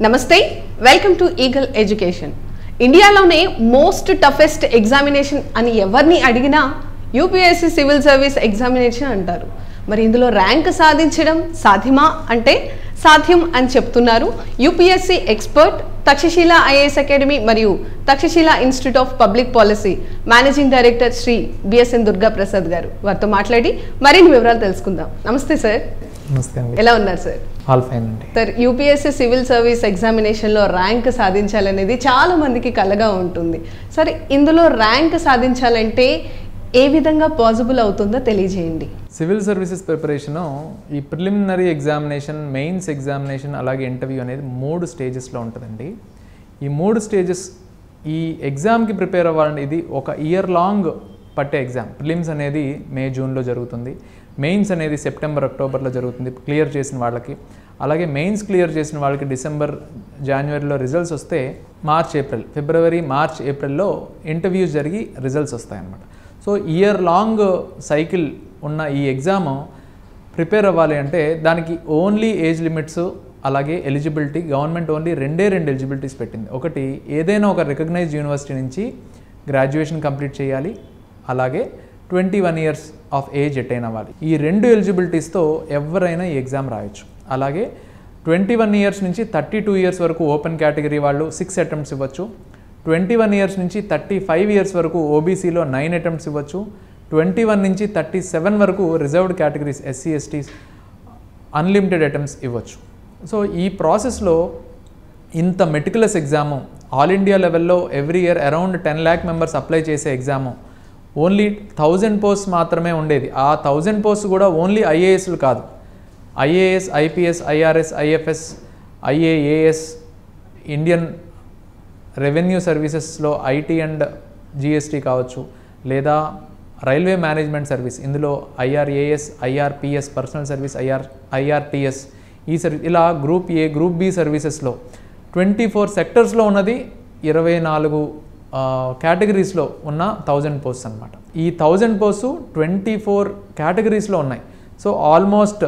నమస్తే welcome to eagle education. ఇండియాలోనే most toughest examination అని ఎవరిని అడిగినా యూపీఎస్సీ సివిల్ సర్వీస్ ఎగ్జామినేషన్ అంటారు. మరి ఇందులో ర్యాంక్ సాధించడం సాధ్యమా అంటే సాధ్యం అని చెప్తున్నారు UPSC expert, Takshashila IAS academy మరియు Takshashila institute of public policy managing director Shri BSN Durga Prasad గారు. వారితో మాట్లాడి మరిన్ని వివరాలు తెలుసుకుందాం. నమస్తే సార్. నమస్తే అండి. ఎలా ఉన్నారు సార్? ఆల్ ఫైన్ అండి. సార్, యూపీఎస్సీ సివిల్ సర్వీస్ ఎగ్జామినేషన్లో ర్యాంక్ సాధించాలనేది చాలా మందికి కలగా ఉంటుంది. సరే, ఇందులో ర్యాంక్ సాధించాలంటే ఏ విధంగా పాసిబుల్ అవుతుందో తెలియజేయండి. సివిల్ సర్వీసెస్ ప్రిపరేషను ఈ ప్రిలిమినరీ ఎగ్జామినేషన్, మెయిన్స్ ఎగ్జామినేషన్, అలాగే ఇంటర్వ్యూ అనేది 3 స్టేజెస్లో ఉంటుందండి. ఈ 3 స్టేజెస్ ఈ ఎగ్జామ్కి ప్రిపేర్ అవ్వాలని ఇది ఒక ఇయర్ లాంగ్ పట్టే ఎగ్జామ్. ప్రిలిమ్స్ అనేది మే జూన్లో జరుగుతుంది, మెయిన్స్ అనేది సెప్టెంబర్ అక్టోబర్లో జరుగుతుంది క్లియర్ చేసిన వాళ్ళకి. అలాగే మెయిన్స్ క్లియర్ చేసిన వాళ్ళకి డిసెంబర్ జనవరిలో రిజల్ట్స్ వస్తే ఫిబ్రవరి మార్చ్ ఏప్రిల్లో ఇంటర్వ్యూస్ జరిగి రిజల్ట్స్ వస్తాయన్నమాట. సో ఇయర్ లాంగ్ సైకిల్ ఉన్న ఈ ఎగ్జామ్ ప్రిపేర్ అవ్వాలి అంటే దానికి ఓన్లీ ఏజ్ లిమిట్స్, అలాగే ఎలిజిబిలిటీ గవర్నమెంట్ ఓన్లీ రెండు ఎలిజిబిలిటీస్ పెట్టింది. ఒకటి, ఏదైనా ఒక రికగ్నైజ్డ్ యూనివర్సిటీ నుంచి గ్రాడ్యుయేషన్ కంప్లీట్ చేయాలి, అలాగే 21 years ఆఫ్ ఏజ్ అటైన్ అవ్వాలి. ఈ 2 ఎలిజిబిలిటీస్తో ఎవరైనా ఈ ఎగ్జామ్ రాయొచ్చు. అలాగే 21 years నుంచి 32 years వరకు ఓపెన్ కేటగిరీ వాళ్ళు 6 attempts ఇవ్వచ్చు. 21 years నుంచి 35 years వరకు ఓబీసీలో 9 attempts ఇవ్వచ్చు. 21 నుంచి 37 వరకు reserved categories SC STs unlimited attempts ఇవ్వచ్చు. సో ఈ ప్రాసెస్లో ఇంత మెటికులస్ ఎగ్జాము, ఆల్ ఇండియా లెవెల్లో every year around 10 lakh members apply చేసే ఎగ్జాము ఓన్లీ 1000 పోస్ట్స్ మాత్రమే ఉండేది. ఆ 1000 పోస్ట్స్ కూడా ఓన్లీ ఐఏఎస్లు కాదు, IAS, IPS, IRS, IFS, IAAS, Indian revenue సర్వీసెస్లో ఐటీ అండ్ జిఎస్టీ కావచ్చు, లేదా రైల్వే మేనేజ్మెంట్ సర్వీస్, ఇందులో IRAS, IRPS, personnel service, IRTS, ఈ సర్వీస్, ఇలా గ్రూప్ ఏ, గ్రూప్ బి సర్వీసెస్లో 24 సెక్టర్స్లో ఉన్నది 24 కేటగిరీస్లో ఉన్న 1000 పోస్ట్స్ అనమాట. ఈ 1000 పోస్ట్స్ 24 కేటగిరీస్లో ఉన్నాయి. సో ఆల్మోస్ట్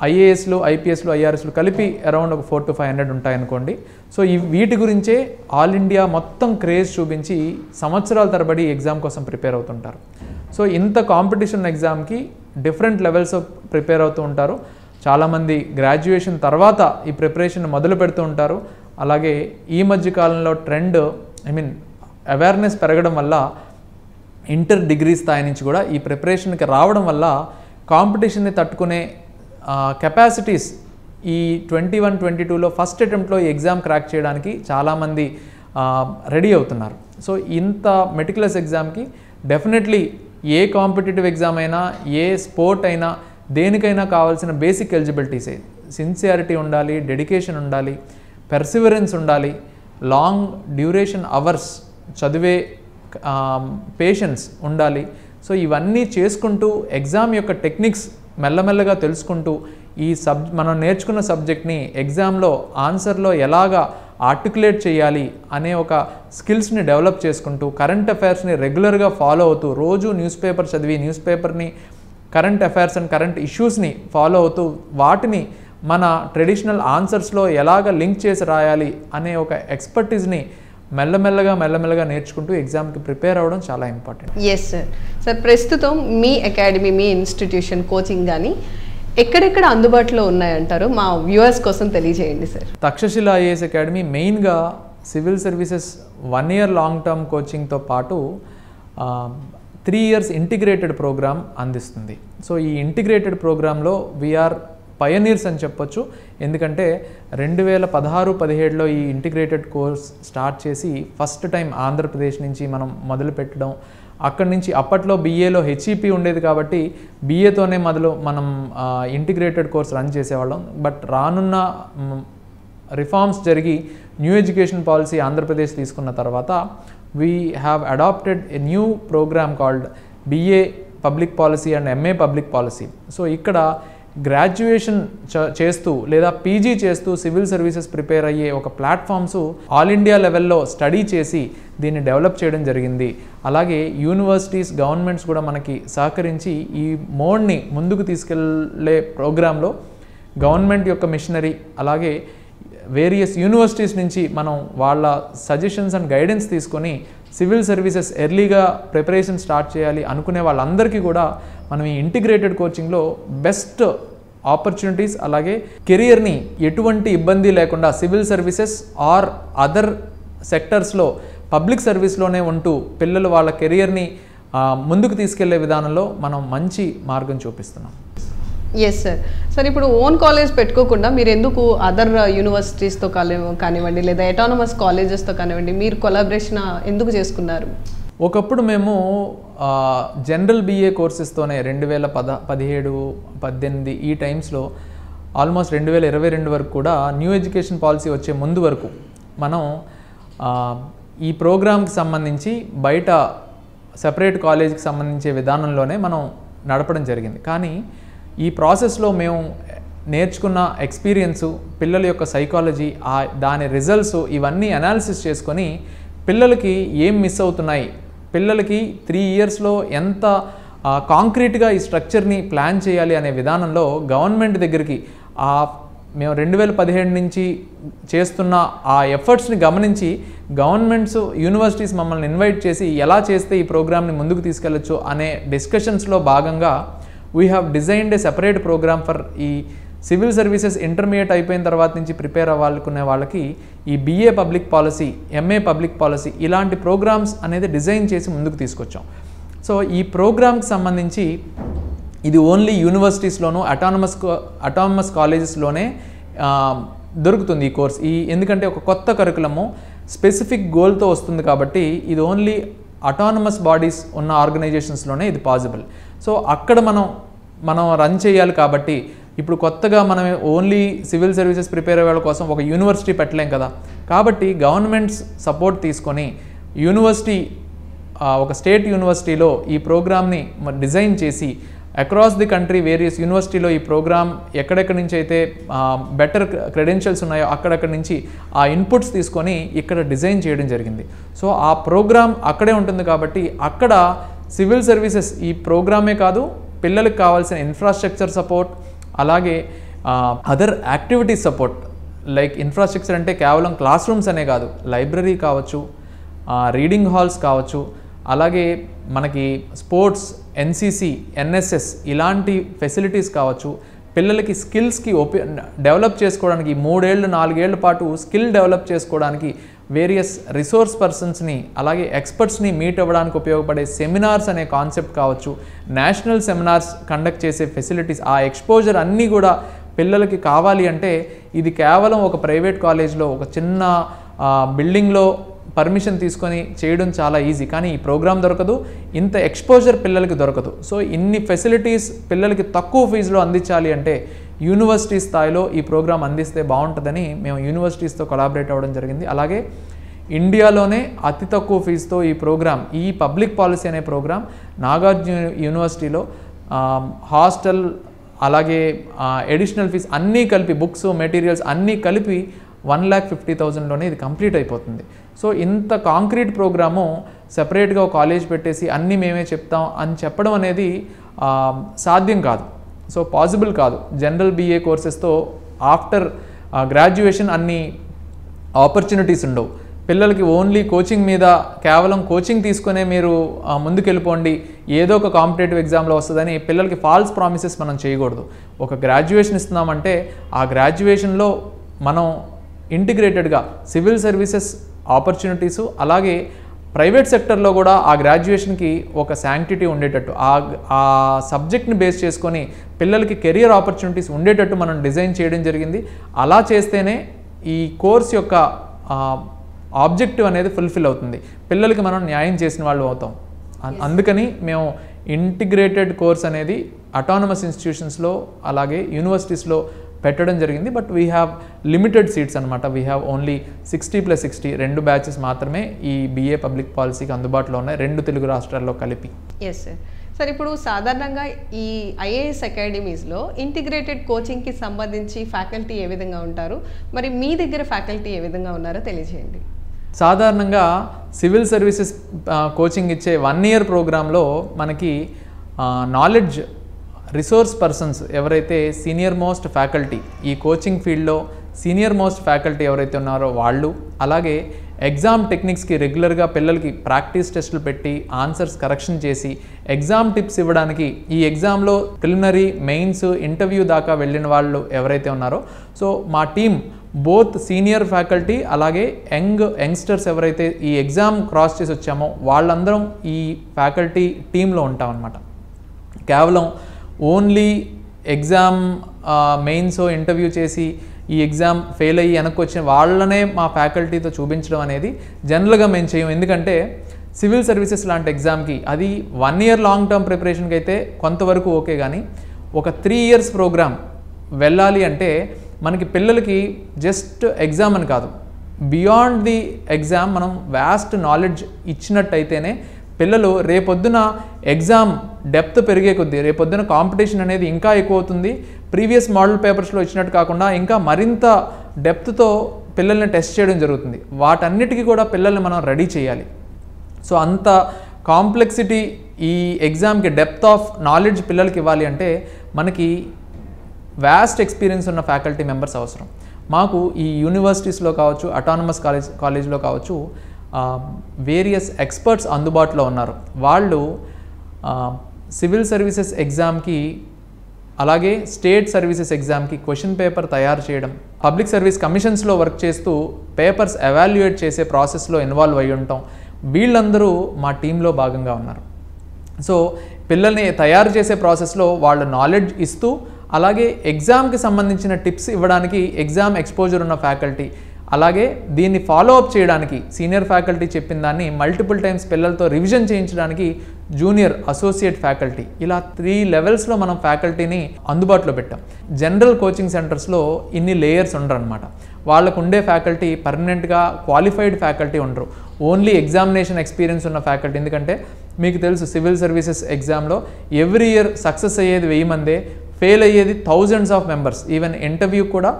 ఐఏఎస్లు, ఐపీఎస్లు, ఐఆర్ఎస్లు కలిపి అరౌండ్ ఒక 400 to 500 ఉంటాయనుకోండి. సో వీటి గురించే ఆల్ ఇండియా మొత్తం క్రేజ్ చూపించి సంవత్సరాల తరబడి ఎగ్జామ్ కోసం ప్రిపేర్ అవుతుంటారు. సో ఇంత కాంపిటీషన్ ఎగ్జామ్కి డిఫరెంట్ లెవెల్స్ ప్రిపేర్ అవుతూ ఉంటారు. చాలామంది గ్రాడ్యుయేషన్ తర్వాత ఈ ప్రిపరేషన్ మొదలు పెడుతూ ఉంటారు. అలాగే ఈ మధ్య కాలంలో ట్రెండ్, అవేర్నెస్ పెరగడం వల్ల ఇంటర్ డిగ్రీ స్థాయి నుంచి కూడా ఈ ప్రిపరేషన్కి రావడం వల్ల కాంపిటీషన్ని తట్టుకునే కెపాసిటీస్ ఈ 21-22లో ఫస్ట్ అటెంప్ట్లో ఈ ఎగ్జామ్ క్రాక్ చేయడానికి చాలామంది రెడీ అవుతున్నారు. సో ఇంత మెటికులస్ ఎగ్జామ్కి డెఫినెట్లీ ఏ కాంపిటేటివ్ ఎగ్జామ్ అయినా, ఏ స్పోర్ట్ అయినా, దేనికైనా కావాల్సిన బేసిక్ ఎలిజిబిలిటీసే. సిన్సియారిటీ ఉండాలి, డెడికేషన్ ఉండాలి, పెర్సివరెన్స్ ఉండాలి, లాంగ్ డ్యూరేషన్ అవర్స్ చదివే పేషెన్స్ ఉండాలి. సో ఇవన్నీ చేసుకుంటూ ఎగ్జామ్ యొక్క టెక్నిక్స్ మెల్లమెల్లగా తెలుసుకుంటూ ఈ మనం నేర్చుకున్న సబ్జెక్ట్ని ఎగ్జామ్లో ఆన్సర్లో ఎలాగా ఆర్టికులేట్ చేయాలి అనే ఒక స్కిల్స్ని డెవలప్ చేసుకుంటూ, కరెంట్ అఫైర్స్ని రెగ్యులర్గా ఫాలో అవుతూ, రోజు న్యూస్ పేపర్ చదివి news current affairs and current ఇష్యూస్ని ఫాలో అవుతూ వాటిని మన ట్రెడిషనల్ ఆన్సర్స్లో ఎలాగ లింక్ చేసి రాయాలి అనే ఒక ఎక్స్పర్టీస్ని మెల్లమెల్లగా నేర్చుకుంటూ ఎగ్జామ్కి ప్రిపేర్ అవ్వడం చాలా ఇంపార్టెంట్. Yes sir. సార్, ప్రస్తుతం మీ అకాడమీ, మీ ఇన్స్టిట్యూషన్ కోచింగ్ కానీ ఎక్కడెక్కడ అందుబాటులో ఉన్నాయంటారు? మా వ్యూవర్స్ కోసం తెలియజేయండి సార్. తక్షశిల ఐఏఎస్ అకాడమీ మెయిన్గా civil services 1 year long term కోచింగ్తో పాటు 3 years ఇంటిగ్రేటెడ్ ప్రోగ్రామ్ అందిస్తుంది. సో ఈ ఇంటిగ్రేటెడ్ ప్రోగ్రాంలో వీఆర్ పయనీర్స్ అని చెప్పొచ్చు. ఎందుకంటే 2016-17లో ఈ ఇంటిగ్రేటెడ్ కోర్స్ స్టార్ట్ చేసి ఫస్ట్ టైం ఆంధ్రప్రదేశ్ నుంచి మనం మొదలు పెట్టడం, అక్కడి నుంచి అప్పట్లో బీఏలో హెచ్ఈపీ ఉండేది కాబట్టి బీఏతోనే మనం ఇంటిగ్రేటెడ్ కోర్స్ రన్ చేసేవాళ్ళం. బట్ రానున్న రిఫార్మ్స్ జరిగి న్యూ ఎడ్యుకేషన్ పాలసీ ఆంధ్రప్రదేశ్ తీసుకున్న తర్వాత we have adapted a new program called BA public policy and MA public policy. So ఇక్కడ గ్రాడ్యుయేషన్ చేస్తూ లేదా పీజీ చేస్తూ సివిల్ సర్వీసెస్ ప్రిపేర్ అయ్యే ఒక ప్లాట్ఫామ్స్ ఆల్ ఇండియా లెవెల్లో స్టడీ చేసి దీన్ని డెవలప్ చేయడం జరిగింది. అలాగే యూనివర్సిటీస్, గవర్నమెంట్స్ కూడా మనకి సహకరించి ఈ మోడ్ని ముందుకు తీసుకెళ్లే ప్రోగ్రాంలో గవర్నమెంట్ యొక్క మిషనరీ, అలాగే వేరియస్ యూనివర్సిటీస్ నుంచి మనం వాళ్ళ సజెషన్స్ అండ్ గైడెన్స్ తీసుకొని సివిల్ సర్వీసెస్ ఎర్లీగా ప్రిపరేషన్ స్టార్ట్ చేయాలి అనుకునే వాళ్ళందరికీ కూడా మనం ఈ ఇంటిగ్రేటెడ్ కోచింగ్లో బెస్ట్ ఆపర్చునిటీస్ అలాగే కెరియర్ని ఎటువంటి ఇబ్బంది లేకుండా సివిల్ సర్వీసెస్ ఆర్ అదర్ సెక్టర్స్లో పబ్లిక్ సర్వీస్లోనే ఉంటూ పిల్లలు వాళ్ళ కెరియర్ని ముందుకు తీసుకెళ్లే విధానంలో మనం మంచి మార్గం చూపిస్తున్నాం. ఎస్ సార్ ఇప్పుడు ఓన్ కాలేజ్ పెట్టుకోకుండా మీరు ఎందుకు అదర్ యూనివర్సిటీస్తో కానివ్వండి లేదా అటానమస్ కాలేజెస్తో కానివ్వండి మీరు కొలాబరేషన్ ఎందుకు చేసుకున్నారు? ఒకప్పుడు మేము జనరల్ BA కోర్సెస్తోనే 2017, 18 ఈ టైమ్స్లో ఆల్మోస్ట్ 2022 వరకు కూడా న్యూ ఎడ్యుకేషన్ పాలసీ వచ్చే ముందు వరకు మనం ఈ ప్రోగ్రామ్కి సంబంధించి బయట సెపరేట్ కాలేజీకి సంబంధించే విధానంలోనే మనం నడపడం జరిగింది. కానీ ఈ ప్రాసెస్లో మేము నేర్చుకున్న ఎక్స్పీరియన్సు, పిల్లల యొక్క సైకాలజీ, దాని రిజల్ట్స్ ఇవన్నీ అనాలిసిస్ చేసుకొని పిల్లలకి ఏం మిస్ అవుతున్నాయి, పిల్లలకి 3 ఇయర్స్లో ఎంత కాంక్రీట్గా ఈ స్ట్రక్చర్ని ప్లాన్ చేయాలి అనే విధానంలో గవర్నమెంట్ దగ్గరికి మేము 2017 నుంచి చేస్తున్న ఆ ఎఫర్ట్స్ని గమనించి గవర్నమెంట్స్, యూనివర్సిటీస్ మమ్మల్ని ఇన్వైట్ చేసి ఎలా చేస్తే ఈ ప్రోగ్రామ్ని ముందుకు తీసుకెళ్లొచ్చు అనే డిస్కషన్స్లో భాగంగా we have designed a separate programme for ఈ సివిల్ సర్వీసెస్ ఇంటర్మీడియట్ అయిపోయిన తర్వాత నుంచి ప్రిపేర్ అవ్వాలనుకునే వాళ్ళకి ఈ BA public policy, MA public policy ఇలాంటి ప్రోగ్రామ్స్ అనేది డిజైన్ చేసి ముందుకు తీసుకొచ్చాం. సో ఈ ప్రోగ్రామ్కి సంబంధించి ఇది ఓన్లీ యూనివర్సిటీస్లోనూ అటానమస్ కాలేజెస్లోనే దొరుకుతుంది ఈ కోర్స్. ఎందుకంటే ఒక కొత్త కరికులము స్పెసిఫిక్ గోల్తో వస్తుంది కాబట్టి ఇది ఓన్లీ అటానమస్ బాడీస్ ఉన్న ఆర్గనైజేషన్స్లోనే ఇది పాసిబుల్. సో అక్కడ మనం రన్ చేయాలి కాబట్టి ఇప్పుడు కొత్తగా మనం ఓన్లీ సివిల్ సర్వీసెస్ ప్రిపేర్ అయ్యే వాళ్ళ కోసం ఒక యూనివర్సిటీ పెట్టలేం కదా. కాబట్టి గవర్నమెంట్స్ సపోర్ట్ తీసుకొని యూనివర్సిటీ, ఒక స్టేట్ యూనివర్సిటీలో ఈ ప్రోగ్రామ్ని డిజైన్ చేసి అక్రాస్ ది కంట్రీ వేరియస్ యూనివర్సిటీలో ఈ ప్రోగ్రామ్ ఎక్కడెక్కడి నుంచి అయితే బెటర్ క్రెడెన్షియల్స్ ఉన్నాయో అక్కడక్కడి నుంచి ఆ ఇన్పుట్స్ తీసుకొని ఇక్కడ డిజైన్ చేయడం జరిగింది. సో ఆ ప్రోగ్రామ్ అక్కడే ఉంటుంది కాబట్టి అక్కడ సివిల్ సర్వీసెస్ ఈ ప్రోగ్రామే కాదు, పిల్లలకు కావాల్సిన ఇన్ఫ్రాస్ట్రక్చర్ సపోర్ట్, అలాగే other activities support. Like infrastructure అంటే కేవలం క్లాస్ రూమ్స్ అనే కాదు, లైబ్రరీ కావచ్చు, రీడింగ్ హాల్స్ కావచ్చు, అలాగే మనకి స్పోర్ట్స్, NCC, NSS ఇలాంటి ఫెసిలిటీస్ కావచ్చు. పిల్లలకి స్కిల్స్కి డెవలప్ చేసుకోవడానికి 3 ఏళ్ళు 4 ఏళ్ల పాటు స్కిల్ డెవలప్ చేసుకోవడానికి వేరియస్ రిసోర్స్ పర్సన్స్ని అలాగే ఎక్స్పర్ట్స్ని మీట్ అవ్వడానికి ఉపయోగపడే సెమినార్స్ అనే కాన్సెప్ట్ కావచ్చు, నేషనల్ సెమినార్స్ కండక్ట్ చేసే ఫెసిలిటీస్, ఆ ఎక్స్పోజర్ అన్నీ కూడా పిల్లలకి కావాలి అంటే ఇది కేవలం ఒక ప్రైవేట్ కాలేజ్లో ఒక చిన్న బిల్డింగ్లో పర్మిషన్ తీసుకొని చేయడం చాలా ఈజీ. కానీ ఈ ప్రోగ్రామ్ దొరకదు, ఇంత ఎక్స్పోజర్ పిల్లలకి దొరకదు. సో ఇన్ని ఫెసిలిటీస్ పిల్లలకి తక్కువ ఫీజులో అందించాలి అంటే యూనివర్సిటీ స్థాయిలో ఈ ప్రోగ్రామ్ అందిస్తే బాగుంటుందని మేము యూనివర్సిటీస్తో కొలాబరేట్ అవ్వడం జరిగింది. అలాగే ఇండియాలోనే అతి తక్కువ ఫీజుతో ఈ ప్రోగ్రామ్, ఈ పబ్లిక్ పాలసీ అనే ప్రోగ్రామ్ నాగార్జున యూనివర్సిటీలో హాస్టల్ అలాగే ఎడిషనల్ ఫీజ్ అన్నీ కలిపి, బుక్స్, మెటీరియల్స్ అన్నీ కలిపి 1,50,000లోనే ఇది కంప్లీట్ అయిపోతుంది. సో ఇంత కాంక్రీట్ ప్రోగ్రాము సెపరేట్గా ఒక కాలేజ్ పెట్టేసి అన్నీ మేమే చెప్తాం అని చెప్పడం అనేది సాధ్యం కాదు. సో పాసిబుల్ కాదు. జనరల్ BA కోర్సెస్తో ఆఫ్టర్ గ్రాడ్యుయేషన్ అన్ని ఆపర్చునిటీస్ ఉండవు. పిల్లలకి ఓన్లీ కోచింగ్ మీద కేవలం కోచింగ్ తీసుకునే మీరు ముందుకెళ్ళిపోండి, ఏదో ఒక కాంపిటేటివ్ ఎగ్జామ్లో వస్తుందని పిల్లలకి ఫాల్స్ ప్రామిసెస్ మనం చేయకూడదు. ఒక గ్రాడ్యుయేషన్ ఇస్తున్నామంటే ఆ గ్రాడ్యుయేషన్లో మనం ఇంటిగ్రేటెడ్గా సివిల్ సర్వీసెస్ ఆపర్చునిటీసు అలాగే ప్రైవేట్ సెక్టర్లో కూడా ఆ గ్రాడ్యుయేషన్కి ఒక శాంక్టిటీ ఉండేటట్టు, ఆ సబ్జెక్ట్ని బేస్ చేసుకొని పిల్లలకి కెరియర్ ఆపర్చునిటీస్ ఉండేటట్టు మనం డిజైన్ చేయడం జరిగింది. అలా చేస్తేనే ఈ కోర్స్ యొక్క ఆబ్జెక్టివ్ అనేది ఫుల్ఫిల్ అవుతుంది, పిల్లలకి మనం న్యాయం చేసిన వాళ్ళు అవుతాం. అందుకని మేము ఇంటిగ్రేటెడ్ కోర్స్ అనేది అటానమస్ ఇన్స్టిట్యూషన్స్లో అలాగే యూనివర్సిటీస్లో పెట్టడం జరిగింది. But we have limited seats అనమాట. వీ హ్యావ్ ఓన్లీ 60+60 2 బ్యాచెస్ మాత్రమే ఈ BA పబ్లిక్ పాలసీకి అందుబాటులో ఉన్నాయి, 2 తెలుగు రాష్ట్రాల్లో కలిపి. Yes sir. సార్ ఇప్పుడు సాధారణంగా ఈ IAS అకాడమీస్లో ఇంటిగ్రేటెడ్ కోచింగ్కి సంబంధించి ఫ్యాకల్టీ ఏ విధంగా ఉంటారు, మరి మీ దగ్గర ఫ్యాకల్టీ ఏ విధంగా ఉన్నారో తెలియజేయండి. సాధారణంగా సివిల్ సర్వీసెస్ కోచింగ్ ఇచ్చే 1 ఇయర్ ప్రోగ్రాంలో మనకి నాలెడ్జ్ రిసోర్స్ పర్సన్స్ ఎవరైతే సీనియర్ మోస్ట్ ఫ్యాకల్టీ ఈ కోచింగ్ ఫీల్డ్లో సీనియర్ మోస్ట్ ఫ్యాకల్టీ ఎవరైతే ఉన్నారో వాళ్ళు, అలాగే ఎగ్జామ్ టెక్నిక్స్కి రెగ్యులర్గా పిల్లలకి ప్రాక్టీస్ టెస్టులు పెట్టి ఆన్సర్స్ కరెక్షన్ చేసి ఎగ్జామ్ టిప్స్ ఇవ్వడానికి, ఈ ఎగ్జామ్లో ప్రిలిమినరీ, మెయిన్స్, ఇంటర్వ్యూ దాకా వెళ్ళిన వాళ్ళు ఎవరైతే ఉన్నారో, సో మా టీం బోత్ సీనియర్ ఫ్యాకల్టీ అలాగే యంగ్స్టర్స్ ఎవరైతే ఈ ఎగ్జామ్ క్రాస్ చేసి వచ్చామో వాళ్ళందరం ఈ ఫ్యాకల్టీ టీంలో ఉంటామన్నమాట. కేవలం ఓన్లీ ఎగ్జామ్ మెయిన్స్ ఇంటర్వ్యూ చేసి ఈ ఎగ్జామ్ ఫెయిల్ అయ్యి వెనక్కి వచ్చిన వాళ్ళనే మా ఫ్యాకల్టీతో చూపించడం అనేది జనరల్గా మేము చేయం. ఎందుకంటే సివిల్ సర్వీసెస్ లాంటి ఎగ్జామ్కి అది 1 year లాంగ్ టర్మ్ ప్రిపరేషన్కి అయితే కొంతవరకు ఓకే, కానీ ఒక 3 years ప్రోగ్రామ్ వెళ్ళాలి అంటే మనకి పిల్లలకి జస్ట్ ఎగ్జామ్ అని కాదు, బియాండ్ ది ఎగ్జామ్ మనం వ్యాస్ట్ నాలెడ్జ్ ఇచ్చినట్టయితేనే పిల్లలు రేపొద్దున ఎగ్జామ్ డెప్త్ పెరిగే కొద్దీ రేపొద్దున కాంపిటీషన్ అనేది ఇంకా ఎక్కువ అవుతుంది. ప్రీవియస్ మోడల్ పేపర్స్లో ఇచ్చినట్టు కాకుండా ఇంకా మరింత డెప్త్తో పిల్లల్ని టెస్ట్ చేయడం జరుగుతుంది. వాటన్నిటికీ కూడా పిల్లల్ని మనం రెడీ చేయాలి. సో అంత కాంప్లెక్సిటీ ఈ ఎగ్జామ్కి డెప్త్ ఆఫ్ నాలెడ్జ్ పిల్లలకి ఇవ్వాలి అంటే మనకి వ్యాస్ట్ ఎక్స్పీరియన్స్ ఉన్న ఫ్యాకల్టీ మెంబర్స్ అవసరం. మాకు ఈ యూనివర్సిటీస్లో కావచ్చు, అటానమస్ కాలేజ్లో కావచ్చు, వేరియస్ ఎక్స్పర్ట్స్ అందుబాటులో ఉన్నారు. వాళ్ళు సివిల్ సర్వీసెస్ ఎగ్జామ్కి అలాగే స్టేట్ సర్వీసెస్ ఎగ్జామ్కి క్వశ్చన్ పేపర్ తయారు చేయడం, పబ్లిక్ సర్వీస్ కమిషన్స్లో వర్క్ చేస్తూ పేపర్స్ ఎవాల్యుయేట్ చేసే ప్రాసెస్లో ఇన్వాల్వ్ అయ్యి ఉంటాం. వీళ్ళందరూ మా టీంలో భాగంగా ఉన్నారు. సో పిల్లల్ని తయారు చేసే ప్రాసెస్లో వాళ్ళ నాలెడ్జ్ ఇస్తూ అలాగే ఎగ్జామ్కి సంబంధించిన టిప్స్ ఇవ్వడానికి ఎగ్జామ్ ఎక్స్పోజర్ ఉన్న ఫ్యాకల్టీ, అలాగే దీన్ని ఫాలో అప్ చేయడానికి సీనియర్ ఫ్యాకల్టీ చెప్పిన దాన్ని మల్టిపుల్ టైమ్స్ పిల్లలతో రివిజన్ చేయించడానికి జూనియర్, అసోసియేట్ ఫ్యాకల్టీ, ఇలా 3 levelsలో మనం ఫ్యాకల్టీని అందుబాటులో పెట్టాం. జనరల్ కోచింగ్ సెంటర్స్లో ఇన్ని లేయర్స్ ఉండరు అనమాట. వాళ్ళకు ఉండే ఫ్యాకల్టీ పర్మనెంట్గా క్వాలిఫైడ్ ఫ్యాకల్టీ ఉండరు, ఓన్లీ ఎగ్జామినేషన్ ఎక్స్పీరియన్స్ ఉన్న ఫ్యాకల్టీ. ఎందుకంటే మీకు తెలుసు సివిల్ సర్వీసెస్ ఎగ్జామ్లో ఎవ్రీ ఇయర్ సక్సెస్ అయ్యేది 1000 మందే, ఫెయిల్ అయ్యేది thousands of members. Even interview కూడా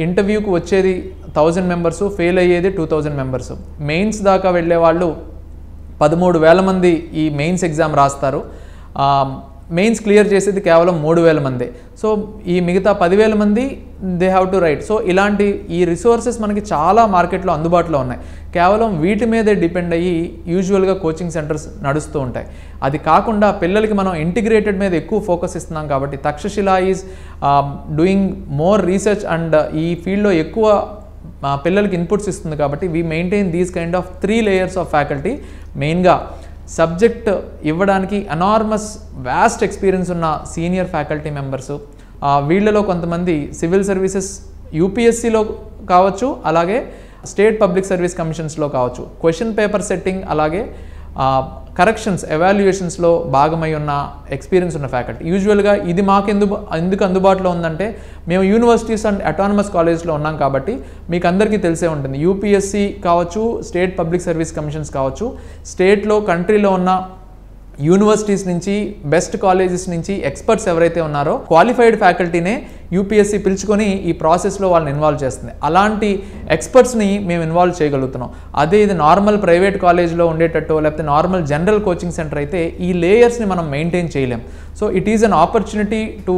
ఇంటర్వ్యూకి వచ్చేది 1000 members, ఫెయిల్ అయ్యేది 2000 members. మెయిన్స్ దాకా వెళ్ళే వాళ్ళు 13,000 మంది ఈ మెయిన్స్ ఎగ్జామ్ రాస్తారు. మెయిన్స్ క్లియర్ చేసేది కేవలం 3,000 మందే. సో ఈ మిగతా 10,000 మంది they have to right. So ఇలాంటి ఈ రిసోర్సెస్ మనకి చాలా మార్కెట్లో అందుబాటులో ఉన్నాయి. కేవలం వీటి మీదే డిపెండ్ అయ్యి యూజువల్గా కోచింగ్ సెంటర్స్ నడుస్తూ ఉంటాయి. అది కాకుండా పిల్లలకి మనం ఇంటిగ్రేటెడ్ మీద ఎక్కువ ఫోకస్ ఇస్తున్నాం కాబట్టి Takshashila is doing more research and ఈ ఫీల్డ్లో ఎక్కువ పిల్లలకి ఇన్పుట్స్ ఇస్తుంది కాబట్టి we maintain these kind of 3 layers of faculty. మెయిన్గా సబ్జెక్ట్ ఇవ్వడానికి ఎనార్మస్ వ్యాస్ట్ ఎక్స్పీరియన్స్ ఉన్న సీనియర్ ఫ్యాకల్టీ మెంబర్స్, వీళ్ళలో కొంతమంది సివిల్ సర్వీసెస్ యూపీఎస్సీలో కావచ్చు, అలాగే స్టేట్ పబ్లిక్ సర్వీస్ కమిషన్స్లో కావచ్చు, క్వశ్చన్ పేపర్ సెట్టింగ్ అలాగే కరెక్షన్స్, ఎవాల్యుయేషన్స్లో భాగమై ఉన్న ఎక్స్పీరియన్స్ ఉన్న ఫ్యాకల్టీ. యూజువల్గా ఇది మాకు ఎందుకు అందుబాటులో ఉందంటే మేము యూనివర్సిటీస్ అండ్ అటానమస్ కాలేజ్లో ఉన్నాం కాబట్టి మీకు అందరికీ తెలిసే ఉంటుంది. యూపీఎస్సీ కావచ్చు, స్టేట్ పబ్లిక్ సర్వీస్ కమిషన్స్ కావచ్చు, స్టేట్లో కంట్రీలో ఉన్న యూనివర్సిటీస్ నుంచి, బెస్ట్ కాలేజెస్ నుంచి ఎక్స్పర్ట్స్ ఎవరైతే ఉన్నారో క్వాలిఫైడ్ ఫ్యాకల్టీనే యూపీఎస్సీ పిలుచుకొని ఈ ప్రాసెస్లో వాళ్ళని ఇన్వాల్వ్ చేస్తుంది. అలాంటి ఎక్స్పర్ట్స్ని మేము ఇన్వాల్వ్ చేయగలుగుతున్నాం. అదే ఇది నార్మల్ ప్రైవేట్ కాలేజ్లో ఉండేటట్టు లేకపోతే నార్మల్ జనరల్ కోచింగ్ సెంటర్ అయితే ఈ లేయర్స్ని మనం మెయింటైన్ చేయలేం. So it is an opportunity to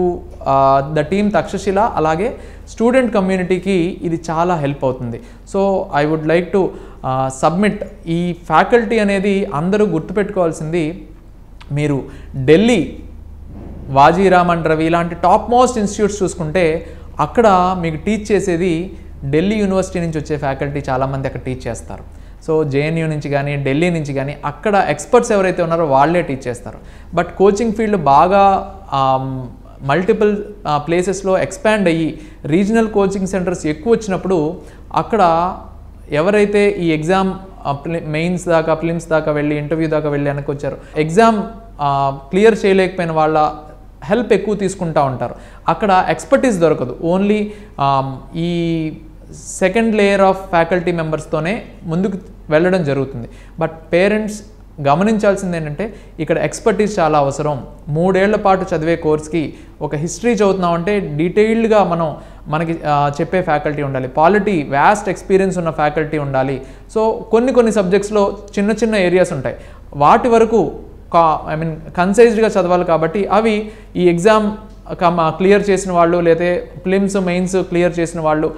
the team Takshashila, అలాగే స్టూడెంట్ కమ్యూనిటీకి ఇది చాలా హెల్ప్ అవుతుంది. So I would like to submit ఈ ఫ్యాకల్టీ అనేది అందరూ గుర్తుపెట్టుకోవాల్సింది. మీరు ఢిల్లీ, వాజీరామ్ అండ్ రవి ఇలాంటి టాప్ మోస్ట్ ఇన్స్టిట్యూట్స్ చూసుకుంటే అక్కడ మీకు టీచ్ చేసేది ఢిల్లీ యూనివర్సిటీ నుంచి వచ్చే ఫ్యాకల్టీ చాలామంది అక్కడ టీచ్ చేస్తారు. సో జేఎన్యూ నుంచి కానీ ఢిల్లీ నుంచి కానీ అక్కడ ఎక్స్పర్ట్స్ ఎవరైతే ఉన్నారో వాళ్ళే టీచ్ చేస్తారు. బట్ కోచింగ్ ఫీల్డ్ బాగా మల్టిపుల్ ప్లేసెస్లో ఎక్స్పాండ్ అయ్యి రీజనల్ కోచింగ్ సెంటర్స్ ఎక్కువ వచ్చినప్పుడు అక్కడ ఎవరైతే ఈ ఎగ్జామ్ మెయిన్స్ దాకా, ప్రిలిమ్స్ దాకా వెళ్ళి, ఇంటర్వ్యూ దాకా వెళ్ళి వెనక్కి వచ్చారు, ఎగ్జామ్ క్లియర్ చేయలేకపోయిన వాళ్ళ హెల్ప్ ఎక్కువ తీసుకుంటూ ఉంటారు. అక్కడ ఎక్స్పర్టీస్ దొరకదు. ఓన్లీ ఈ సెకండ్ లేయర్ ఆఫ్ ఫ్యాకల్టీ మెంబర్స్తోనే ముందుకు వెళ్ళడం జరుగుతుంది. బట్ పేరెంట్స్ గమనించాల్సింది ఏంటంటే ఇక్కడ ఎక్స్పర్టీస్ చాలా అవసరం. 3 ఏళ్ల పాటు చదివే కోర్స్కి ఒక హిస్టరీ చదువుతున్నామంటే డీటెయిల్డ్గా మనకి చెప్పే ఫ్యాకల్టీ ఉండాలి. పాలిటీ వ్యాస్ట్ ఎక్స్పీరియన్స్ ఉన్న ఫ్యాకల్టీ ఉండాలి. సో కొన్ని సబ్జెక్ట్స్లో చిన్న ఏరియాస్ ఉంటాయి, వాటి వరకు కన్సైజ్డ్గా చదవాలి. కాబట్టి అవి ఈ ఎగ్జామ్ క్లియర్ చేసిన వాళ్ళు, లేతే ప్రిలిమ్స్ మెయిన్స్ క్లియర్ చేసిన వాళ్ళు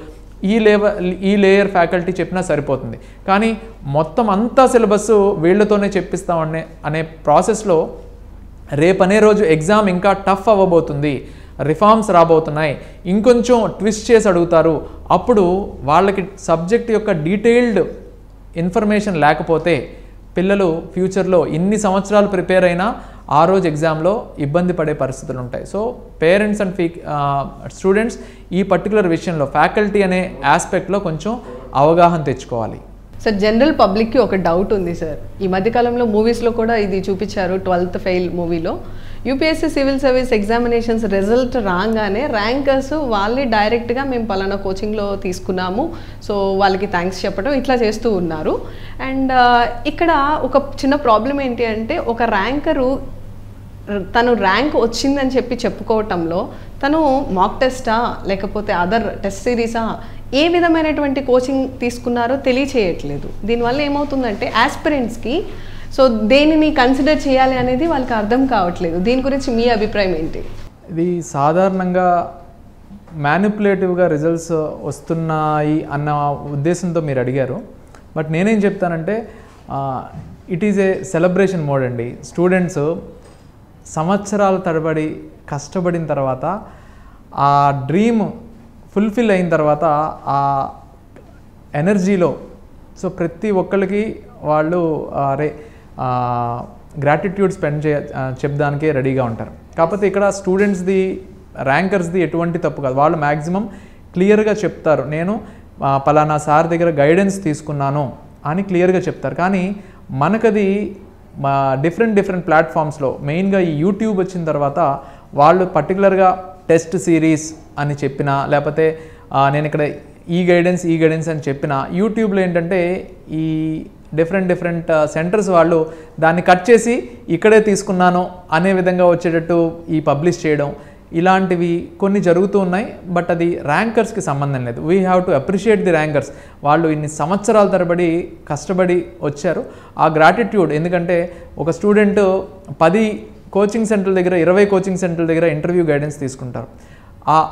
ఈ లేయర్ ఫ్యాకల్టీ చెప్పినా సరిపోతుంది. కానీ మొత్తం అంతా సిలబస్ వీళ్ళతోనే చెప్పిస్తామనే అనే ప్రాసెస్లో రేపనే రోజు ఎగ్జామ్ ఇంకా టఫ్ అవ్వబోతుంది, రిఫార్మ్స్ రాబోతున్నాయి, ఇంకొంచెం ట్విస్ట్ చేసి అడుగుతారు. అప్పుడు వాళ్ళకి సబ్జెక్ట్ యొక్క డీటెయిల్డ్ ఇన్ఫర్మేషన్ లేకపోతే పిల్లలు ఫ్యూచర్లో ఇన్ని సంవత్సరాలు ప్రిపేర్ అయినా ఆ రోజు ఎగ్జామ్లో ఇబ్బంది పడే పరిస్థితులు ఉంటాయి. సో పేరెంట్స్ అండ్ స్టూడెంట్స్ ఈ పర్టికులర్ విషయంలో ఫ్యాకల్టీ అనే ఆస్పెక్ట్లో కొంచెం అవగాహన తెచ్చుకోవాలి. సార్, జనరల్ పబ్లిక్కి ఒక డౌట్ ఉంది సార్. ఈ మధ్యకాలంలో మూవీస్లో కూడా ఇది చూపించారు. 12th ఫెయిల్ మూవీలో UPSC civil service examinations result రాగానే ర్యాంకర్స్ వాళ్ళే డైరెక్ట్గా మేము పలానా కోచింగ్లో తీసుకున్నాము, సో వాళ్ళకి థ్యాంక్స్ చెప్పడం ఇట్లా చేస్తూ ఉన్నారు. అండ్ ఇక్కడ ఒక చిన్న ప్రాబ్లం ఏంటి అంటే, ఒక ర్యాంకరు తను ర్యాంక్ వచ్చిందని చెప్పుకోవటంలో తను మాక్ టెస్టా లేకపోతే అదర్ టెస్ట్ సిరీసా ఏ విధమైనటువంటి కోచింగ్ తీసుకున్నారో తెలియచేయట్లేదు. దీనివల్ల ఏమవుతుందంటే ఆస్పిరెంట్స్కి సో దేనిని కన్సిడర్ చేయాలి అనేది వాళ్ళకి అర్థం కావట్లేదు. దీని గురించి మీ అభిప్రాయం ఏంటి? ఇది సాధారణంగా మ్యానిపులేటివ్గా రిజల్ట్స్ వస్తున్నాయి అన్న ఉద్దేశంతో మీరు అడిగారు. బట్ నేనేం చెప్తానంటే it is a celebration mode అండి. స్టూడెంట్స్ సంవత్సరాల తరబడి కష్టపడిన తర్వాత ఆ డ్రీమ్ ఫుల్ఫిల్ అయిన తర్వాత ఆ ఎనర్జీలో సో ప్రతి ఒక్కరికి వాళ్ళు గ్రాటిట్యూడ్ స్పెండ్ చెప్పడానికే రెడీగా ఉంటారు. కాకపోతే ఇక్కడ స్టూడెంట్స్ది ర్యాంకర్స్ది ఎటువంటి తప్పు కాదు. వాళ్ళు మ్యాక్సిమం క్లియర్గా చెప్తారు, నేను పలానా సార్ దగ్గర గైడెన్స్ తీసుకున్నాను అని క్లియర్గా చెప్తారు. కానీ మనకది డిఫరెంట్ ప్లాట్ఫామ్స్లో మెయిన్గా ఈ యూట్యూబ్ వచ్చిన తర్వాత వాళ్ళు పర్టికులర్గా టెస్ట్ సిరీస్ అని చెప్పినా లేకపోతే నేను ఇక్కడ ఈ గైడెన్స్ అని చెప్పిన యూట్యూబ్లో ఏంటంటే ఈ డిఫరెంట్ సెంటర్స్ వాళ్ళు దాన్ని కట్ చేసి ఇక్కడే తీసుకున్నాను అనే విధంగా వచ్చేటట్టు ఈ పబ్లిష్ చేయడం ఇలాంటివి కొన్ని జరుగుతూ ఉన్నాయి. బట్ అది ర్యాంకర్స్కి సంబంధం లేదు. We have to appreciate the rankers. వాళ్ళు ఇన్ని సంవత్సరాల తరబడి కష్టపడి వచ్చారు. ఆ గ్రాటిట్యూడ్, ఎందుకంటే ఒక స్టూడెంట్ 10 కోచింగ్ సెంటర్ల దగ్గర 20 కోచింగ్ సెంటర్ల దగ్గర ఇంటర్వ్యూ గైడెన్స్ తీసుకుంటారు.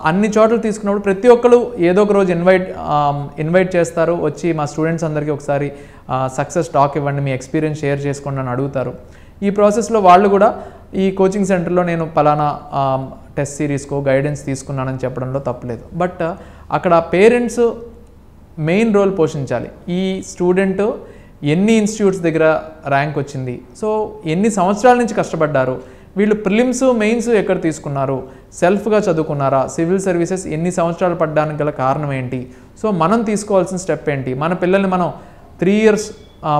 అన్ని చోట్ల తీసుకున్నప్పుడు ప్రతి ఒక్కరు ఏదో ఒక రోజు ఇన్వైట్ చేస్తారు, వచ్చి మా స్టూడెంట్స్ అందరికీ ఒకసారి సక్సెస్ టాక్ ఇవ్వండి, మీ ఎక్స్పీరియన్స్ షేర్ చేసుకోండి అని అడుగుతారు. ఈ ప్రాసెస్లో వాళ్ళు కూడా ఈ కోచింగ్ సెంటర్లో నేను పలానా టెస్ట్ సిరీస్కో గైడెన్స్ తీసుకున్నానని చెప్పడంలో తప్పలేదు. బట్ అక్కడ పేరెంట్స్ మెయిన్ రోల్ పోషించాలి. ఈ స్టూడెంట్ ఎన్ని ఇన్స్టిట్యూట్స్ దగ్గర ర్యాంక్ వచ్చింది, సో ఎన్ని సంవత్సరాల నుంచి కష్టపడ్డారు, వీళ్ళు ప్రిలిమ్స్ మెయిన్స్ ఎక్కడ తీసుకున్నారు, సెల్ఫ్గా చదువుకున్నారా, సివిల్ సర్వీసెస్ ఎన్ని సంవత్సరాలు పడ్డానికి గల కారణం ఏంటి, సో మనం తీసుకోవాల్సిన స్టెప్ ఏంటి, మన పిల్లల్ని మనం 3 years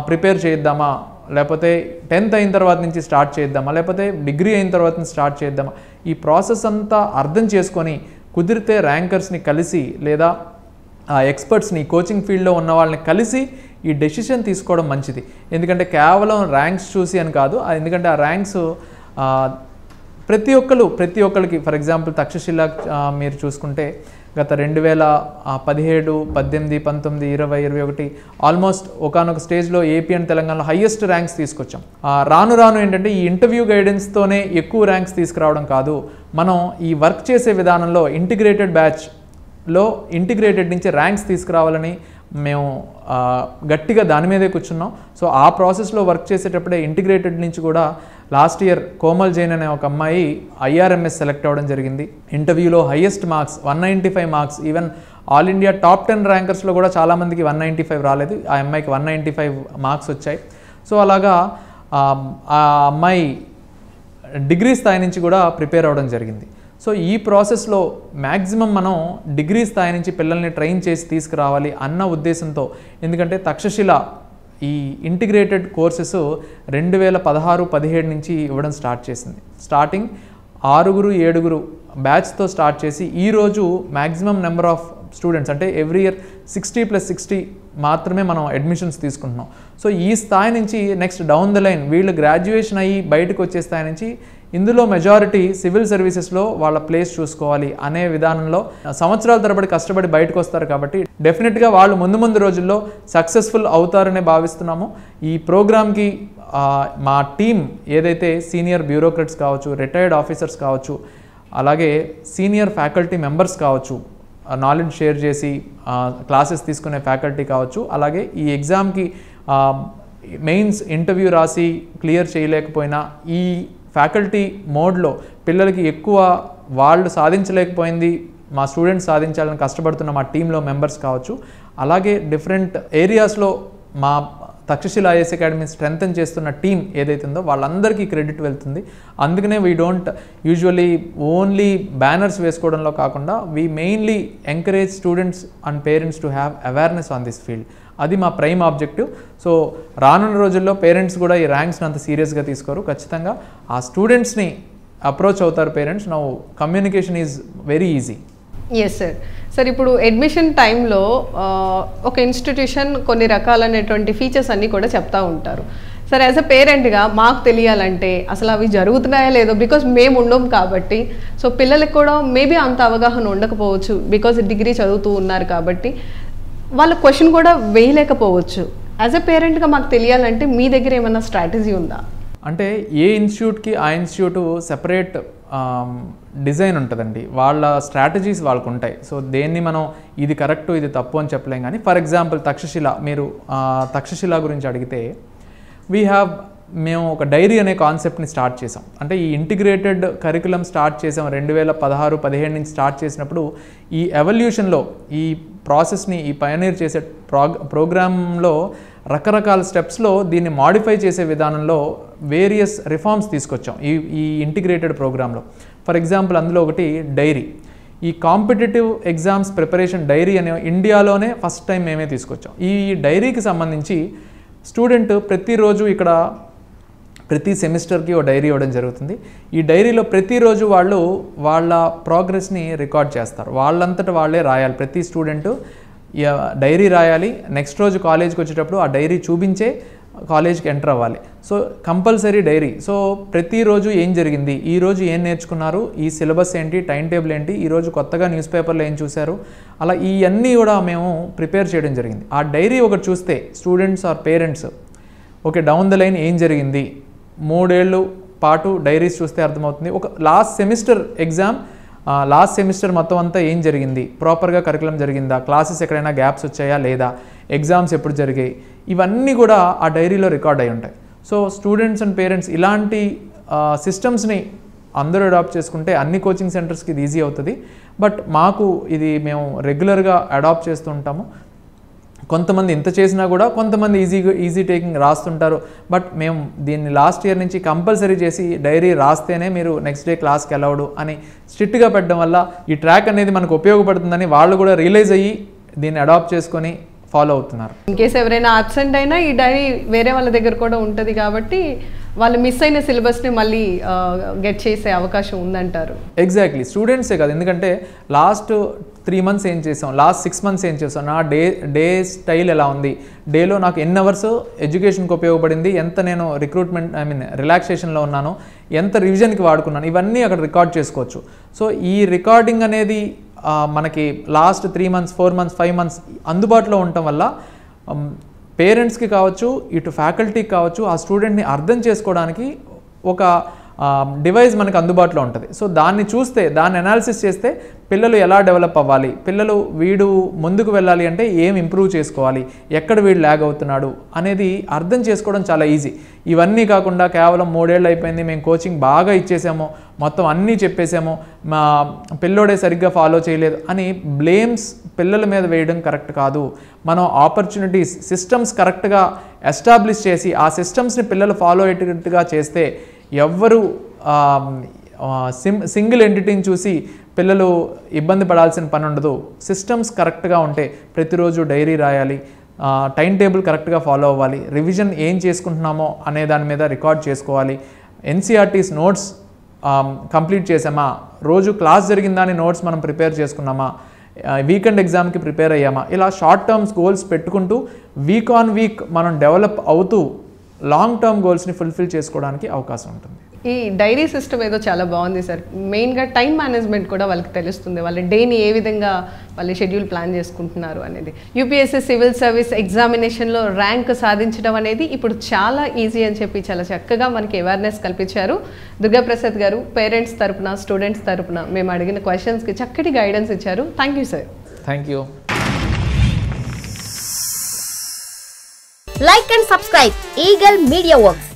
ప్రిపేర్ చేద్దామా, లేకపోతే 10th అయిన తర్వాత నుంచి స్టార్ట్ చేద్దామా, లేకపోతే డిగ్రీ అయిన తర్వాత నుంచి స్టార్ట్ చేద్దామా, ఈ ప్రాసెస్ అంతా అర్థం చేసుకొని కుదిరితే ర్యాంకర్స్ని కలిసి లేదా ఎక్స్పర్ట్స్ని కోచింగ్ ఫీల్డ్లో ఉన్న వాళ్ళని కలిసి ఈ డెసిషన్ తీసుకోవడం మంచిది. ఎందుకంటే కేవలం ర్యాంక్స్ చూసి అని కాదు, ఎందుకంటే ఆ ర్యాంక్స్ ప్రతి ఒక్కరికి ఫర్ ఎగ్జాంపుల్ తక్షశిల మీరు చూసుకుంటే గత 2017, 18, 19, 20, 21 ఆల్మోస్ట్ ఒకానొక స్టేజ్లో ఏపీ అండ్ తెలంగాణలో హైయెస్ట్ ర్యాంక్స్ తీసుకొచ్చాం. రాను ఏంటంటే ఈ ఇంటర్వ్యూ గైడెన్స్తోనే ఎక్కువ ర్యాంక్స్ తీసుకురావడం కాదు, మనం ఈ వర్క్ చేసే విధానంలో ఇంటిగ్రేటెడ్ బ్యాచ్లో ఇంటిగ్రేటెడ్ నుంచి ర్యాంక్స్ తీసుకురావాలని మేము గట్టిగా దాని మీదే కూర్చున్నాం. సో ఆ ప్రాసెస్లో వర్క్ చేసేటప్పుడే ఇంటిగ్రేటెడ్ నుంచి కూడా లాస్ట్ ఇయర్ కోమల్ జైన్ అనే ఒక అమ్మాయి IRMS సెలెక్ట్ అవ్వడం జరిగింది. ఇంటర్వ్యూలో highest marks 195 marks, even all India top 10 ర్యాంకర్స్లో కూడా చాలామందికి 195 రాలేదు, ఆ అమ్మాయికి 195 మార్క్స్ వచ్చాయి. సో అలాగా ఆ అమ్మాయి డిగ్రీ స్థాయి నుంచి కూడా ప్రిపేర్ అవ్వడం జరిగింది. సో ఈ ప్రాసెస్లో మ్యాక్సిమం మనం డిగ్రీ స్థాయి నుంచి పిల్లల్ని ట్రైన్ చేసి తీసుకురావాలి అన్న ఉద్దేశంతో, ఎందుకంటే తక్షశిల ఈ ఇంటిగ్రేటెడ్ కోర్సెస్ 2016-17 నుంచి ఇవ్వడం స్టార్ట్ చేసింది. స్టార్టింగ్ 6-7 బ్యాచ్తో స్టార్ట్ చేసి ఈరోజు మ్యాక్సిమం నెంబర్ ఆఫ్ స్టూడెంట్స్ అంటే ఎవ్రీ ఇయర్ 60+60 మాత్రమే మనం అడ్మిషన్స్ తీసుకుంటున్నాం. సో ఈ స్థాయి నుంచి నెక్స్ట్ డౌన్ ద లైన్ వీళ్ళు గ్రాడ్యుయేషన్ అయ్యి బయటకు వచ్చే స్థాయి నుంచి ఇందులో మెజారిటీ సివిల్ సర్వీసెస్లో వాళ్ళ ప్లేస్ చూసుకోవాలి అనే విధానంలో సంవత్సరాల తరబడి కష్టపడి బయటకు వస్తారు. కాబట్టి డెఫినెట్గా వాళ్ళు ముందు రోజుల్లో సక్సెస్ఫుల్ అవుతారనే భావిస్తున్నాము. ఈ ప్రోగ్రామ్కి మా టీం ఏదైతే సీనియర్ బ్యూరోక్రాట్స్ కావచ్చు, రిటైర్డ్ ఆఫీసర్స్ కావచ్చు, అలాగే సీనియర్ ఫ్యాకల్టీ మెంబర్స్ కావచ్చు, నాలెడ్జ్ షేర్ చేసి క్లాసెస్ తీసుకునే ఫ్యాకల్టీ కావచ్చు, అలాగే ఈ ఎగ్జామ్కి మెయిన్స్ ఇంటర్వ్యూ రాసి క్లియర్ చేయలేకపోయినా ఈ ఫ్యాకల్టీ మోడ్లో పిల్లలకి ఎక్కువ వాళ్ళు సాధించలేకపోయింది మా స్టూడెంట్స్ సాధించాలని కష్టపడుతున్న మా టీంలో మెంబర్స్ కావచ్చు, అలాగే డిఫరెంట్ ఏరియాస్లో మా తక్షశిల ఐఏఎస్ అకాడమీ స్ట్రెంథన్ చేస్తున్న టీం ఏదైతే ఉందో వాళ్ళందరికీ క్రెడిట్ వెళ్తుంది. అందుకనే we don't usually only banners వేసుకోవడంలో కాకుండా we mainly encourage students and parents to have awareness on this field. అది మా ప్రైమ్ ఆబ్జెక్టివ్. సో రానున్న రోజుల్లో పేరెంట్స్ కూడా ఈ ర్యాంక్స్ని అంత సీరియస్గా తీసుకోరు, ఖచ్చితంగా ఆ స్టూడెంట్స్ని అప్రోచ్ అవుతారు parents. Now communication is very easy. Yes sir. Sir ఇప్పుడు అడ్మిషన్ టైంలో ఒక ఇన్స్టిట్యూషన్ కొన్ని రకాలైనటువంటి ఫీచర్స్ అన్నీ కూడా చెప్తా ఉంటారు. సార్ యాజ్ అ పేరెంట్గా మాకు తెలియాలంటే అసలు అవి జరుగుతున్నాయా లేదో, బికాజ్ మేము ఉండం కాబట్టి. సో పిల్లలకు కూడా మేబీ అంత అవగాహన ఉండకపోవచ్చు, బికాజ్ డిగ్రీ చదువుతూ ఉన్నారు కాబట్టి వాళ్ళ క్వశ్చన్ కూడా వేయలేకపోవచ్చు. యాజ్ అ పేరెంట్గా మాకు తెలియాలంటే మీ దగ్గర ఏమైనా స్ట్రాటజీ ఉందా? అంటే ఏ ఇన్స్టిట్యూట్కి ఆ ఇన్స్టిట్యూట్ సెపరేట్ డిజైన్ ఉంటుందండి, వాళ్ళ స్ట్రాటజీస్ వాళ్ళకు ఉంటాయి. సో దేన్ని మనం ఇది కరెక్ట్ ఇది తప్పు అని చెప్పలేం. కానీ ఫర్ ఎగ్జాంపుల్ తక్షశిల, మీరు తక్షశిల గురించి అడిగితే మేము ఒక డైరీ అనే కాన్సెప్ట్ని స్టార్ట్ చేసాం. అంటే ఈ ఇంటిగ్రేటెడ్ కరికులం స్టార్ట్ చేసాం 2016-17 నుంచి స్టార్ట్ చేసినప్పుడు ఈ ఎవల్యూషన్లో ఈ ప్రాసెస్ని ఈ పయనీర్ చేసే ప్రోగ్రాంలో రకరకాల స్టెప్స్లో దీన్ని మాడిఫై చేసే విధానంలో వేరియస్ రిఫార్మ్స్ తీసుకొచ్చాం ఈ ఇంటిగ్రేటెడ్ ప్రోగ్రాంలో. ఫర్ ఎగ్జాంపుల్ అందులో ఒకటి డైరీ. ఈ కాంపిటేటివ్ ఎగ్జామ్స్ ప్రిపరేషన్ డైరీ అనే ఇండియాలోనే ఫస్ట్ టైం మేమే తీసుకొచ్చాం. ఈ డైరీకి సంబంధించి స్టూడెంట్ ప్రతిరోజు ఇక్కడ ప్రతి సెమిస్టర్కి ఒక డైరీ ఇవ్వడం జరుగుతుంది. ఈ డైరీలో ప్రతిరోజు వాళ్ళు వాళ్ళ ప్రోగ్రెస్ని రికార్డ్ చేస్తారు, వాళ్ళంతటా వాళ్ళే రాయాలి. ప్రతి స్టూడెంటు డైరీ రాయాలి. నెక్స్ట్ రోజు కాలేజ్కి వచ్చేటప్పుడు ఆ డైరీ చూపించే కాలేజ్కి ఎంటర్ అవ్వాలి. So compulsory dairy. సో ప్రతిరోజు ఏం జరిగింది, ఈరోజు ఏం నేర్చుకున్నారు, ఈ సిలబస్ ఏంటి, టైం టేబుల్ ఏంటి, ఈరోజు కొత్తగా న్యూస్ పేపర్లో ఏం చూశారు, అలా ఇవన్నీ కూడా మేము ప్రిపేర్ చేయడం జరిగింది. ఆ డైరీ ఒకటి చూస్తే students or parents okay down the line ఏం జరిగింది 3 ఏళ్ళు పాటు డైరీస్ చూస్తే అర్థమవుతుంది. ఒక లాస్ట్ సెమిస్టర్ మొత్తం అంతా ఏం జరిగింది, ప్రాపర్గా కరికులం జరిగిందా, క్లాసెస్ ఎక్కడైనా గ్యాప్స్ వచ్చాయా లేదా, ఎగ్జామ్స్ ఎప్పుడు జరిగాయి, ఇవన్నీ కూడా ఆ డైరీలో రికార్డ్ అయి ఉంటాయి. సో స్టూడెంట్స్ అండ్ పేరెంట్స్ ఇలాంటి సిస్టమ్స్ని అందరూ అడాప్ట్ చేసుకుంటే అన్ని కోచింగ్ సెంటర్స్కి ఇది ఈజీ అవుతుంది. బట్ మాకు మేము రెగ్యులర్గా అడాప్ట్ చేస్తూ ఉంటాము. కొంతమంది ఇంత చేసినా కూడా కొంతమంది ఈజీ టేకింగ్ రాస్తుంటారు. బట్ మేము దీన్ని లాస్ట్ ఇయర్ నుంచి కంపల్సరీ చేసి డైరీ రాస్తేనే మీరు నెక్స్ట్ డే క్లాస్కి అలౌడు అని స్ట్రిక్ట్గా పెట్టడం వల్ల ఈ ట్రాక్ అనేది మనకు ఉపయోగపడుతుందని వాళ్ళు కూడా రియలైజ్ అయ్యి దీన్ని అడాప్ట్ చేసుకొని ఫాలో అవుతున్నారు. ఇన్ కేసు ఎవరైనా అబ్సెంట్ అయినా ఈ డైరీ వేరే వాళ్ళ దగ్గర కూడా ఉంటుంది కాబట్టి వాళ్ళు మిస్ అయిన సిలబస్ని మళ్ళీ గెట్ చేసే అవకాశం ఉందంటారు. ఎగ్జాక్ట్లీ, స్టూడెంట్సే కాదు, ఎందుకంటే లాస్ట్ 3 months ఏం చేసాం, లాస్ట్ 6 months ఏం చేసాం, నా డే స్టైల్ ఎలా ఉంది, డేలో నాకు ఎన్ని అవర్స్ ఎడ్యుకేషన్కి ఉపయోగపడింది, ఎంత నేను రిలాక్సేషన్లో ఉన్నాను, ఎంత రివిజన్కి వాడుకున్నాను, ఇవన్నీ అక్కడ రికార్డ్ చేసుకోవచ్చు. సో ఈ రికార్డింగ్ అనేది మనకి లాస్ట్ 3 months 4 months 5 months అందుబాటులో ఉండటం వల్ల పేరెంట్స్కి కావచ్చు, ఇటు ఫ్యాకల్టీకి కావచ్చు, ఆ స్టూడెంట్ని అర్థం చేసుకోవడానికి ఒక డివైస్ మనకు అందుబాటులో ఉంటుంది. సో దాన్ని చూస్తే, దాన్ని అనాలిసిస్ చేస్తే పిల్లలు ఎలా డెవలప్ అవ్వాలి, పిల్లలు వీడు ముందుకు వెళ్ళాలి అంటే ఏం ఇంప్రూవ్ చేసుకోవాలి, ఎక్కడ వీడు ల్యాగ్ అవుతున్నాడు అనేది అర్థం చేసుకోవడం చాలా ఈజీ. ఇవన్నీ కాకుండా కేవలం 3 ఏళ్ళు అయిపోయింది, మేము కోచింగ్ బాగా ఇచ్చేసాము, మొత్తం అన్నీ చెప్పేసాము, మా పిల్లోడే సరిగ్గా ఫాలో చేయలేదు అని బ్లేమ్స్ పిల్లల మీద వేయడం కరెక్ట్ కాదు. మనం ఆపర్చునిటీస్, సిస్టమ్స్ కరెక్ట్గా ఎస్టాబ్లిష్ చేసి ఆ సిస్టమ్స్ని పిల్లలు ఫాలో అయ్యేటట్టుగా చేస్తే ఎవ్వరు సింగిల్ ఎంటిటీని చూసి పిల్లలు ఇబ్బంది పడాల్సిన పని ఉండదు. సిస్టమ్స్ కరెక్ట్గా ఉంటే ప్రతిరోజు డైరీ రాయాలి, టైం టేబుల్ కరెక్ట్గా ఫాలో అవ్వాలి, రివిజన్ ఏం చేసుకుంటున్నామో అనే దాని మీద రికార్డ్ చేసుకోవాలి, ఎన్సీఆర్టీస్ నోట్స్ కంప్లీట్ చేసామా, రోజు క్లాస్ జరిగిందని నోట్స్ మనం ప్రిపేర్ చేసుకున్నామా, వీకెండ్ ఎగ్జామ్కి ప్రిపేర్ అయ్యామా, ఇలా షార్ట్ టర్మ్స్ గోల్స్ పెట్టుకుంటూ వీక్ ఆన్ వీక్ మనం డెవలప్ అవుతూ లాంగ్ టర్మ్ గోల్స్ని ఫుల్ఫిల్ చేసుకోవడానికి అవకాశం ఉంటుంది. ఈ డైరీ సిస్టమ్ ఏదో చాలా బాగుంది సార్. మెయిన్గా టైం మేనేజ్మెంట్ కూడా వాళ్ళకి తెలుస్తుంది, వాళ్ళ డేని ఏ విధంగా వాళ్ళ షెడ్యూల్ ప్లాన్ చేసుకుంటున్నారు అనేది. యూపీఎస్సీ సివిల్ సర్వీస్ ఎగ్జామినేషన్లో ర్యాంక్ సాధించడం అనేది ఇప్పుడు చాలా ఈజీ అని చెప్పి చాలా చక్కగా మనకి అవేర్నెస్ కల్పించారు దుర్గాప్రసాద్ గారు. పేరెంట్స్ తరపున, స్టూడెంట్స్ తరపున మేము అడిగిన క్వశ్చన్స్కి చక్కటి గైడెన్స్ ఇచ్చారు. Thank you sir. Thank you. Like and subscribe Eagle Media Works.